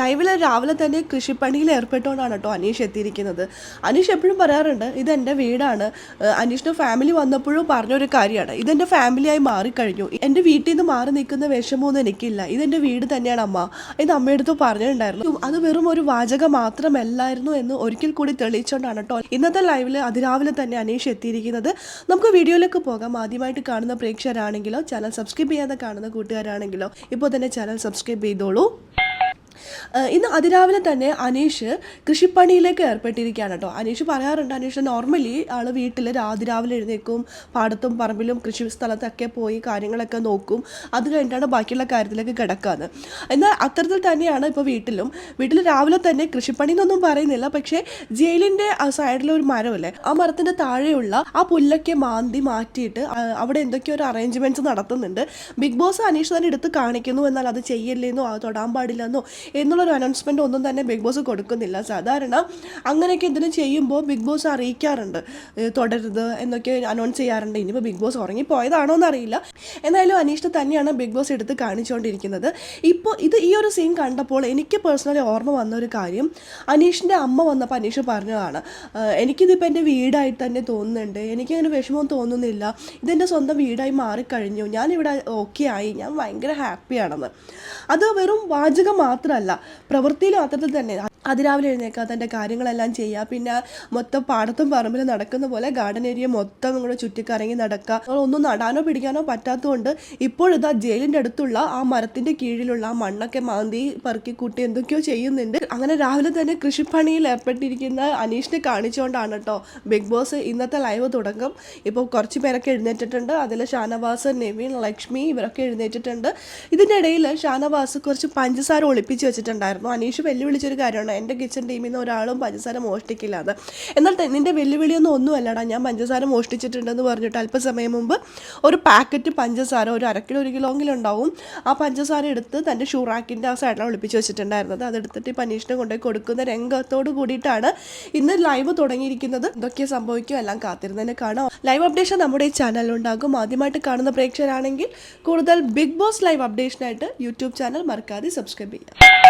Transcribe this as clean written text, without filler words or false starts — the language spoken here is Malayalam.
ലൈവില് രാവിലെ തന്നെ കൃഷിപ്പണിയിൽ ഏർപ്പെട്ടുകൊണ്ടാണ് കേട്ടോ അനീഷ് എത്തിയിരിക്കുന്നത്. അനീഷ് എപ്പോഴും പറയാറുണ്ട്, ഇതെൻ്റെ വീടാണ്. അനീഷിൻ്റെ ഫാമിലി വന്നപ്പോഴും പറഞ്ഞൊരു കാര്യമാണ്, ഇതെൻ്റെ ഫാമിലിയായി മാറിക്കഴിഞ്ഞു, എൻ്റെ വീട്ടിൽ നിന്ന് മാറി നിൽക്കുന്ന വിഷമമൊന്നും എനിക്കില്ല, ഇതെൻ്റെ വീട് തന്നെയാണ് അമ്മ എന്ന് അമ്മയെടുത്ത് പറഞ്ഞിട്ടുണ്ടായിരുന്നു. അത് വെറും ഒരു വാചകം മാത്രമല്ലായിരുന്നു എന്ന് ഒരിക്കൽ കൂടി തെളിയിച്ചുകൊണ്ടാണ് കേട്ടോ ഇന്നത്തെ ലൈവില് അതിരാവിലെ തന്നെ അനീഷ് എത്തിയിരിക്കുന്നത്. നമുക്ക് വീഡിയോയിലേക്ക് പോകാം. ആദ്യമായിട്ട് കാണുന്ന പ്രേക്ഷകരാണെങ്കിലോ ചാനൽ സബ്സ്ക്രൈബ് ചെയ്യാതെ കാണുന്ന കൂട്ടുകാരാണെങ്കിലോ ഇപ്പോൾ തന്നെ ചാനൽ സബ്സ്ക്രൈബ് ചെയ്തോളൂ. ഇന്ന് അതിരാവിലെ തന്നെ അനീഷ് കൃഷിപ്പണിയിലേക്ക് ഏർപ്പെട്ടിരിക്കുകയാണ് കേട്ടോ. അനീഷ് പറയാറുണ്ട്, അനീഷ് നോർമലി ആൾ വീട്ടിൽ അതിരാവിലെ എഴുന്നേക്കും, പാടത്തും പറമ്പിലും കൃഷി സ്ഥലത്തൊക്കെ പോയി കാര്യങ്ങളൊക്കെ നോക്കും, അത് കഴിഞ്ഞിട്ടാണ് ബാക്കിയുള്ള കാര്യത്തിലേക്ക് കിടക്കാന്ന്. എന്നാൽ അത്തരത്തിൽ തന്നെയാണ് ഇപ്പോൾ വീട്ടിൽ രാവിലെ തന്നെ കൃഷിപ്പണി എന്നൊന്നും പറയുന്നില്ല, പക്ഷേ ജയിലിൻ്റെ സൈഡിലൊരു മരമല്ലേ, ആ മരത്തിൻ്റെ താഴെയുള്ള ആ പുല്ലൊക്കെ മാറ്റിയിട്ട് അവിടെ എന്തൊക്കെയോ ഒരു അറേഞ്ച്മെൻറ്റ്സ് നടത്തുന്നുണ്ട്. ബിഗ് ബോസ് അനീഷ് തന്നെ എടുത്ത് കാണിക്കുന്നു, എന്നാൽ അത് ചെയ്യല്ലെന്നോ അത് തൊടാൻ പാടില്ലെന്നോ എന്നുള്ളൊരു അനൗൺസ്മെൻറ്റ് ഒന്നും തന്നെ ബിഗ് ബോസ് കൊടുക്കുന്നില്ല. സാധാരണ അങ്ങനെയൊക്കെ എന്തെങ്കിലും ചെയ്യുമ്പോൾ ബിഗ് ബോസ് അറിയിക്കാറുണ്ട്, തുടരുത് എന്നൊക്കെ അനൗൺസ് ചെയ്യാറുണ്ട്. ഇനിയിപ്പോൾ ബിഗ് ബോസ് ഉറങ്ങിപ്പോയതാണോ എന്നറിയില്ല. എന്തായാലും അനീഷിനെ തന്നെയാണ് ബിഗ് ബോസ് എടുത്ത് കാണിച്ചുകൊണ്ടിരിക്കുന്നത്. ഇപ്പോൾ ഈ ഒരു സീൻ കണ്ടപ്പോൾ എനിക്ക് പേഴ്സണലി ഓർമ്മ വന്ന ഒരു കാര്യം, അനീഷിൻ്റെ അമ്മ വന്നപ്പോൾ അനീഷ് പറഞ്ഞതാണ്, എനിക്കിതിപ്പോൾ എൻ്റെ വീടായിട്ട് തന്നെ തോന്നുന്നുണ്ട്, എനിക്കങ്ങനെ വിഷമം തോന്നുന്നില്ല, ഇതെൻ്റെ സ്വന്തം വീടായി മാറിക്കഴിഞ്ഞു, ഞാനിവിടെ ഓക്കെ ആയി, ഞാൻ ഭയങ്കര ഹാപ്പിയാണെന്ന്. അത് വെറും വാചകം മാത്രമല്ല, പ്രവൃത്തിയിലും അത്തരത്തിൽ തന്നെ അതിരാവിലെ എഴുന്നേൽക്കുക, തൻ്റെ കാര്യങ്ങളെല്ലാം ചെയ്യുക, പിന്നെ മൊത്തം പാടത്തും പറമ്പിലും നടക്കുന്ന പോലെ ഗാർഡൻ ഏരിയ മൊത്തം ഇങ്ങോട്ട് ചുറ്റിക്കറങ്ങി നടക്കുക. ഒന്നും നടാനോ പിടിക്കാനോ പറ്റാത്തതുകൊണ്ട് ഇപ്പോഴിതാ ജയിലിൻ്റെ അടുത്തുള്ള ആ മരത്തിൻ്റെ കീഴിലുള്ള ആ മണ്ണൊക്കെ മാന്തി പെറുക്കി കൂട്ടി എന്തൊക്കെയോ ചെയ്യുന്നുണ്ട്. അങ്ങനെ രാവിലെ തന്നെ കൃഷിപ്പണിയിൽ ഏർപ്പെട്ടിരിക്കുന്ന അനീഷിനെ കാണിച്ചുകൊണ്ടാണ് കേട്ടോ ബിഗ് ബോസ് ഇന്നത്തെ ലൈവ് തുടങ്ങും. ഇപ്പോൾ കുറച്ച് പേരൊക്കെ എഴുന്നേറ്റിട്ടുണ്ട്. അതിൽ ഷാനവാസ്, നെവിൻ, ലക്ഷ്മി ഇവരൊക്കെ എഴുന്നേറ്റിട്ടുണ്ട്. ഇതിൻ്റെ ഇടയിൽ ഷാനവാസ് കുറച്ച് പഞ്ചസാര ഒളിപ്പിച്ച് വെച്ചിട്ടുണ്ടായിരുന്നു. അനീഷ് വെല്ലുവിളിച്ചൊരു കാര്യമാണ്, എൻ്റെ കിച്ചൺ ടീമിൽ നിന്ന് ഒരാളും പഞ്ചസാര മോഷ്ടിക്കില്ല എന്ന്. എന്നാൽ നിൻ്റെ വെല്ലുവിളിയൊന്നും ഒന്നുമല്ലടാ, ഞാൻ പഞ്ചസാര മോഷ്ടിച്ചിട്ടുണ്ടെന്ന് പറഞ്ഞിട്ട് അല്പസമയം മുമ്പ് ഒരു പാക്കറ്റ് പഞ്ചസാര, ഒരു 1 കിലോയെങ്കിലും ഉണ്ടാവും, ആ പഞ്ചസാര എടുത്ത് തൻ്റെ ഷൂറാക്കിൻ്റെ ആ സൈഡിലാണ് ഒളിപ്പിച്ച് വെച്ചിട്ടുണ്ടായിരുന്നത്. അതെടുത്തിട്ട് ഈ അനീഷിനെ കൊണ്ടുപോയി കൊടുക്കുന്ന രംഗത്തോട് കൂടിയിട്ടാണ് ഇന്ന് ലൈവ് തുടങ്ങിയിരിക്കുന്നത്. എന്തൊക്കെ സംഭവിക്കും എല്ലാം കാത്തിരുന്നതിനെ കാണാം. ലൈവ് അപ്ഡേഷൻ നമ്മുടെ ഈ ചാനലിലുണ്ടാകും. ആദ്യമായിട്ട് കാണുന്ന പ്രേക്ഷകരാണെങ്കിൽ കൂടുതൽ ബിഗ് ബോസ് ലൈവ് അപ്ഡേഷനായിട്ട് യൂട്യൂബ് ചാനൽ മറക്കാതെ സബ്സ്ക്രൈബ് ചെയ്യുക.